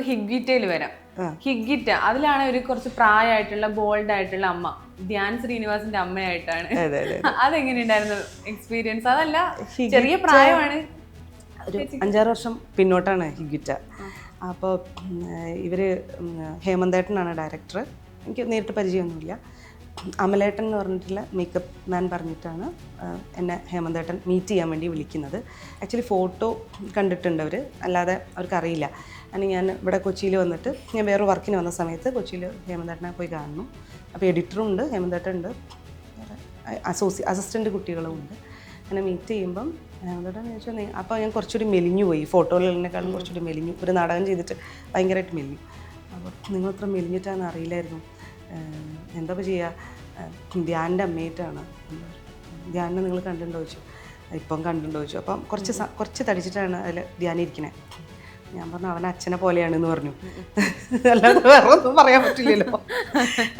നമുക്ക് ഹിഗ്ഗിറ്റയിൽ വരാം. ഹിഗ്ഗിറ്റ അതിലാണ് ഒരു കുറച്ച് പ്രായമായിട്ടുള്ള ബോൾഡ് ആയിട്ടുള്ള അമ്മ, ധ്യാൻ ശ്രീനിവാസിന്റെ അമ്മയായിട്ടാണ്. അതെങ്ങനെയുണ്ടായിരുന്നു എക്സ്പീരിയൻസ്? അതല്ല, ചെറിയ പ്രായമാണ്, ഒരു 5-6 വർഷം പിന്നോട്ടാണ് ഹിഗ്ഗിറ്റ. അപ്പോൾ ഇവർ ഹേമന്തേട്ടനാണ് ഡയറക്ടർ. എനിക്ക് നേരിട്ട് പരിചയമൊന്നുമില്ല. അമലേട്ടൻ എന്ന് പറഞ്ഞിട്ടുള്ള മേക്കപ്പ് മാൻ പറഞ്ഞിട്ടാണ് എന്നെ ഹേമന്തേട്ടൻ മീറ്റ് ചെയ്യാൻ വേണ്ടി വിളിക്കുന്നത്. ആക്ച്വലി ഫോട്ടോ കണ്ടിട്ടുണ്ട് അവർ, അല്ലാതെ അവർക്കറിയില്ല. അല്ലെങ്കിൽ ഞാൻ ഇവിടെ കൊച്ചിയിൽ വന്നിട്ട് ഞാൻ വേറെ വർക്കിന് വന്ന സമയത്ത് കൊച്ചിയിൽ ഹേമന്തേട്ടനെ പോയി കാണുന്നു. അപ്പോൾ എഡിറ്ററും ഉണ്ട്, ഹേമന്തേട്ടൻ ഉണ്ട്, അസിസ്റ്റൻ്റ് കുട്ടികളും ഉണ്ട്. അങ്ങനെ മീറ്റ് ചെയ്യുമ്പം ഹേമന്തേട്ടൻ ചോദിച്ചാൽ, അപ്പോൾ ഞാൻ കുറച്ചുകൂടി മെലിഞ്ഞു പോയി, ഫോട്ടോയിലിനേക്കാളും കുറച്ചുകൂടി മെലിഞ്ഞു. ഒരു നാടകം ചെയ്തിട്ട് ഭയങ്കരമായിട്ട് മെലിഞ്ഞു. അപ്പോൾ നിങ്ങളത്ര മെലിഞ്ഞിട്ടാണെന്ന് അറിയില്ലായിരുന്നു, എന്താ ചെയ്യുക, ധ്യാനിൻ്റെ അമ്മയായിട്ടാണ്. ധ്യാനിനെ നിങ്ങൾ കണ്ടിട്ടുണ്ടോ ചോദിച്ചു. ഇപ്പം കണ്ടിട്ടുണ്ടോ ചോദിച്ചു. അപ്പം കുറച്ച് തടിച്ചിട്ടാണ് അതിൽ ധ്യാനിരിക്കണേ. ഞാൻ പറഞ്ഞു അവൻ അച്ഛനെ പോലെയാണെന്ന് പറഞ്ഞു. അല്ലാതെ വേറെ ഒന്നും പറയാൻ പറ്റില്ലല്ലോ.